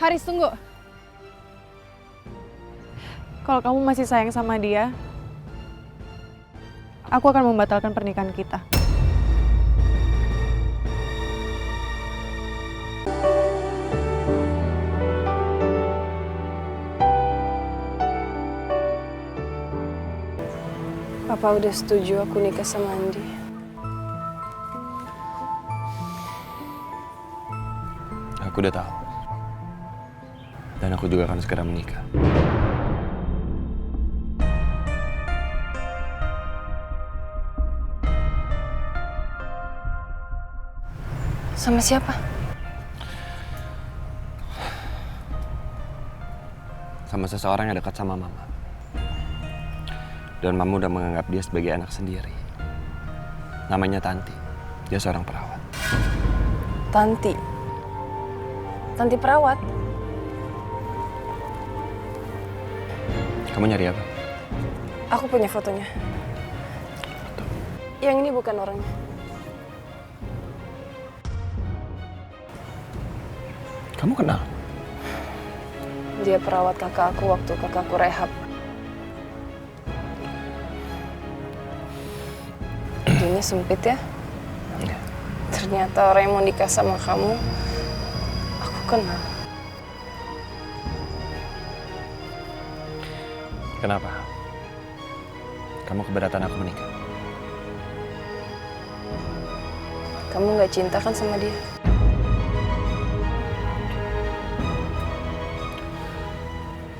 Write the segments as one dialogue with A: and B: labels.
A: Haris, tunggu. Kalau kamu masih sayang sama dia, aku akan membatalkan pernikahan kita.
B: Papa udah setuju aku nikah sama Andi.
C: Aku udah tahu. Dan aku juga akan segera menikah.
B: Sama siapa?
C: Sama seseorang yang dekat sama Mama. Dan Mama udah menganggap dia sebagai anak sendiri. Namanya Tanti. Dia seorang perawat.
B: Tanti. Tanti perawat?
C: Kamu nyari apa?
B: Aku punya fotonya.
C: Foto.
B: Yang ini bukan orangnya.
C: Kamu kenal?
B: Dia perawat kakak aku waktu kakakku rehab. Dunia sempit ya.
C: Iya.
B: Ternyata orang yang mau nikah sama kamu, aku kenal.
C: Kenapa? Kamu keberatan aku menikah?
B: Kamu nggak cinta kan sama dia?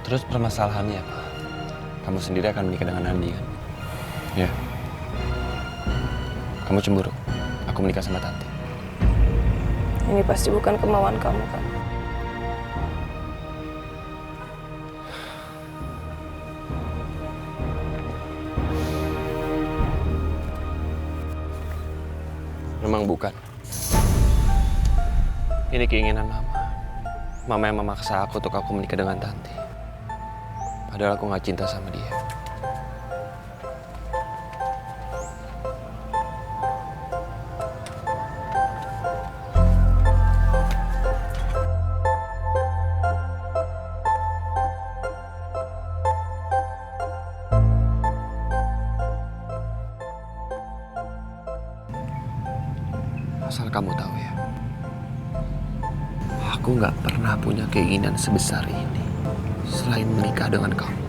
C: Terus permasalahannya apa? Kamu sendiri akan menikah dengan Andi kan? Ya. Kamu cemburu? Aku menikah sama Tanti.
B: Ini pasti bukan kemauan kamu kan?
C: Memang bukan. Ini keinginan Mama. Mama yang memaksa aku untuk aku menikah dengan Tanti. Padahal aku gak cinta sama dia. Asal kamu tahu ya, aku nggak pernah punya keinginan sebesar ini selain menikah dengan kamu.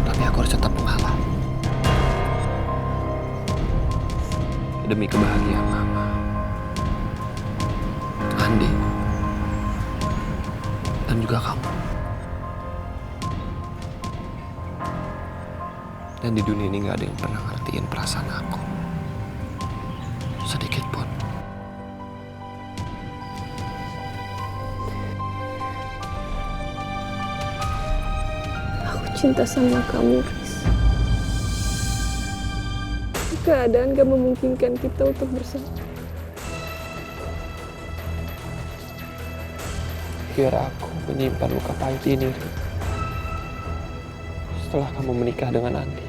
C: Tapi aku harus tetap mengalah demi kebahagiaan Mama, Andi, dan juga kamu. Dan di dunia ini nggak ada yang pernah ngertiin perasaan aku. Sedikit pun.
B: Aku cinta sama kamu, Riz. Keadaan gak memungkinkan kita untuk bersama.
C: Biar aku menyimpan luka pahit ini, Riz. Setelah kamu menikah dengan Andi,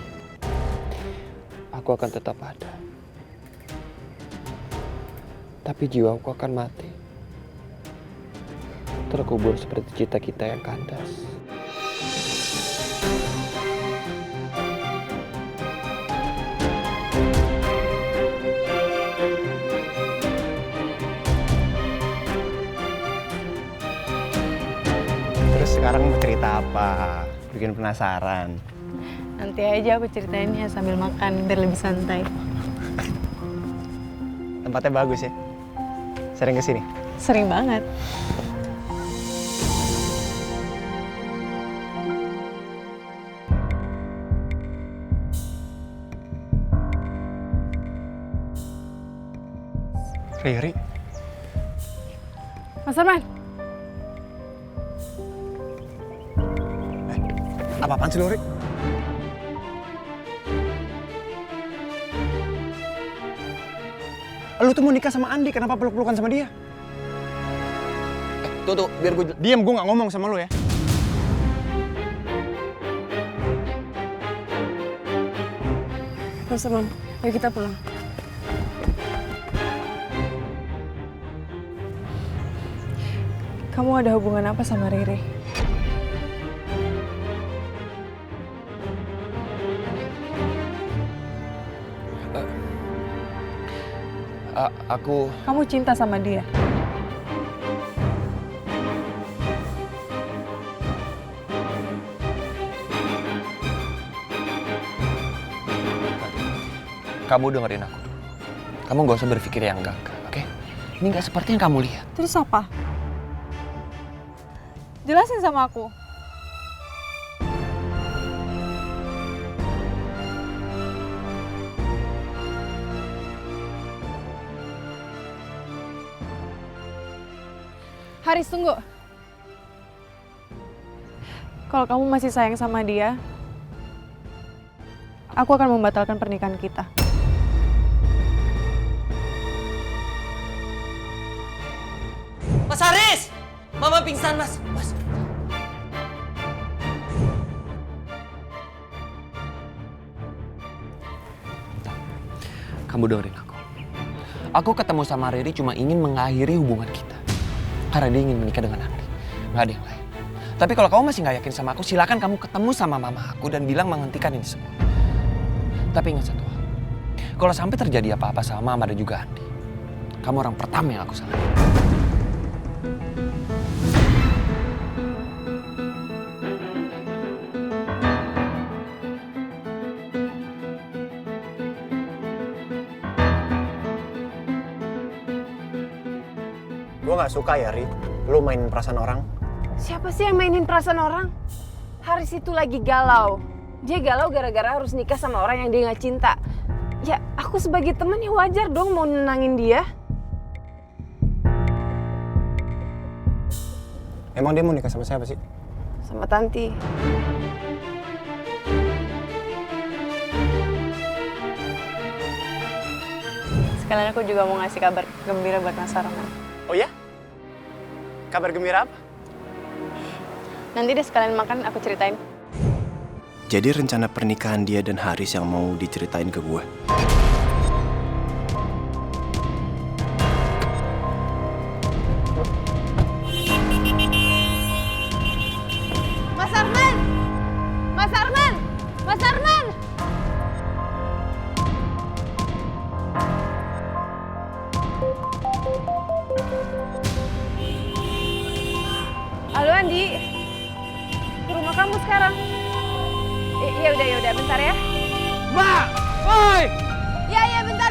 C: aku akan tetap ada. Tapi jiwaku akan mati. Terkubur seperti cita kita yang kandas.
D: Terus sekarang mau cerita apa? Bikin penasaran.
A: Nanti aja aku ceritain ya sambil makan biar lebih santai.
D: Tempatnya bagus ya? Sering kesini?
A: Sering banget.
D: Riri,
A: Mas Arman,
D: apa-apaan sih lo, Ri? Lu tuh mau nikah sama Andi, kenapa peluk-pelukan sama dia?
C: Tuh, biar gue...
D: Diam, gue gak ngomong sama lu ya.
B: Mas Arman, ayo kita pulang.
A: Kamu ada hubungan apa sama Riri?
C: Aku
A: Kamu cinta sama dia?
C: Kamu dengerin aku dulu. Kamu gak usah berpikir yang enggak, oke? Ini gak seperti yang kamu lihat.
A: Terus apa? Jelasin sama aku. Haris, tunggu. Kalau kamu masih sayang sama dia, aku akan membatalkan pernikahan kita.
E: Mas Haris! Mama pingsan, Mas. Mas.
C: Kamu dengerin aku. Aku ketemu sama Riri cuma ingin mengakhiri hubungan kita. Karena dia ingin menikah dengan Andi. Gak ada yang lain. Tapi kalau kamu masih gak yakin sama aku, silakan kamu ketemu sama mama aku dan bilang menghentikan ini semua. Tapi ingat satu hal. Kalau sampai terjadi apa-apa sama mama dan juga Andi, kamu orang pertama yang aku salahin.
D: Gue gak suka ya, Ri. Lu mainin perasaan orang.
B: Siapa sih yang mainin perasaan orang? Haris itu lagi galau. Dia galau gara-gara harus nikah sama orang yang dia nggak cinta. Ya, aku sebagai teman ya wajar dong mau nenangin dia.
D: Emang dia mau nikah sama siapa sih?
B: Sama Tanti.
A: Sekalian aku juga mau ngasih kabar gembira buat Mas Arman.
D: Oh ya? Kabar gembira apa?
A: Nanti deh sekalian makan aku ceritain.
F: Jadi rencana pernikahan dia dan Haris yang mau diceritain ke gue.
B: Mas Arman! Mas Arman! Mas Arman! Halo Andi, ke rumah kamu sekarang. Ya udah, bentar ya.
C: Mbak! Woi!
B: Ya, bentar.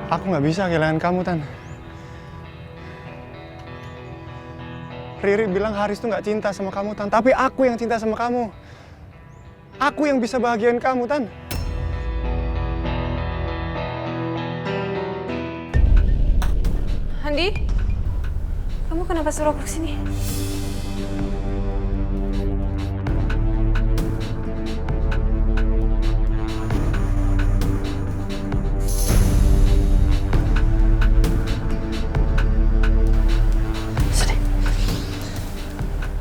D: Aku nggak bisa kehilangan kamu, Tan. Riri bilang Haris tuh nggak cinta sama kamu, Tan. Tapi aku yang cinta sama kamu. Aku yang bisa bahagiain kamu, Tan.
B: Andi, kamu kenapa suruh aku kesini?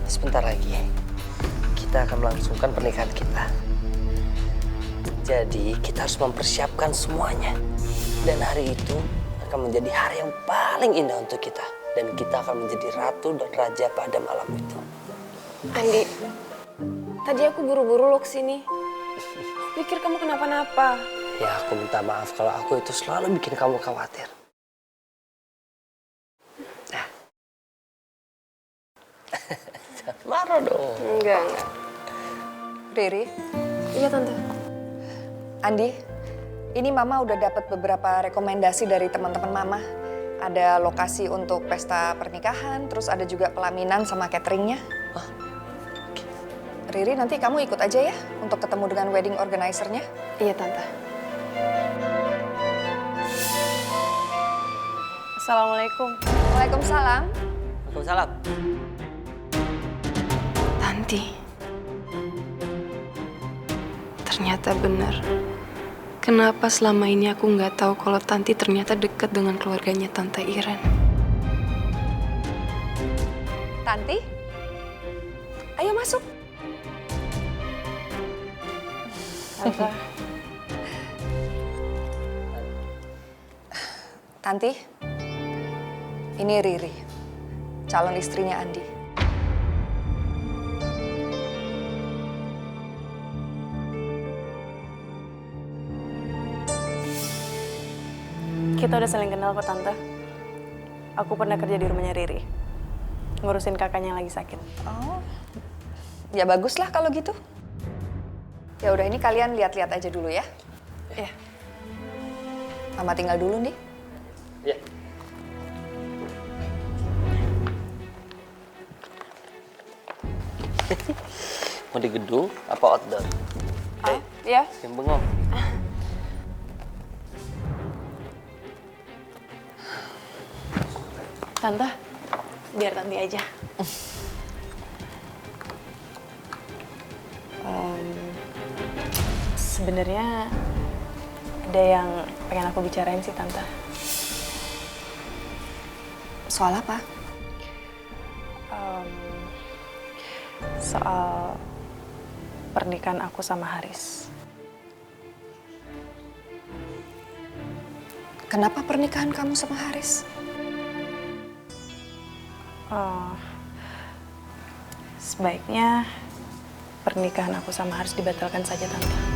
E: Sebentar lagi kita akan melangsungkan pernikahan kita. Jadi kita harus mempersiapkan semuanya. Dan hari itu akan menjadi hari yang paling indah untuk kita. Dan kita akan menjadi ratu dan raja pada malam itu.
B: Andi, tadi aku buru-buru lo kesini. Aku pikir kamu kenapa-napa.
E: Ya aku minta maaf kalau aku itu selalu bikin kamu khawatir. Nah. Marah dong.
B: Enggak. Riri? Iya, Tante.
G: Andi, ini Mama udah dapat beberapa rekomendasi dari teman-teman Mama. Ada lokasi untuk pesta pernikahan, terus ada juga pelaminan sama cateringnya.
E: Oh, okay.
G: Riri, nanti kamu ikut aja ya untuk ketemu dengan wedding organizer-nya.
B: Iya, Tante.
A: Assalamualaikum.
G: Waalaikumsalam.
E: Waalaikumsalam.
B: Tanti. Ternyata benar. Kenapa selama ini aku nggak tahu kalau Tanti ternyata dekat dengan keluarganya Tante Iren?
G: Tanti, ayo masuk.
A: Tante.
G: Tanti, ini Riri, calon istrinya Andi.
A: Kita udah saling kenal kok, Tante. Aku pernah kerja di rumahnya Riri. Ngurusin kakaknya yang lagi sakit.
G: Oh, ya baguslah kalau gitu. Ya udah, ini kalian lihat-lihat aja dulu ya.
A: Iya.
G: Mama tinggal dulu nih.
E: Ya. Mau di gedung apa outdoor?
A: Iya.
E: Yang bengong.
A: Tante, biar Tanti aja. Sebenarnya ada yang pengen aku bicarain sih, Tante.
G: Soal apa?
A: Soal pernikahan aku sama Haris.
G: Kenapa pernikahan kamu sama Haris?
A: Sebaiknya pernikahan aku sama Haris dibatalkan saja, Tante.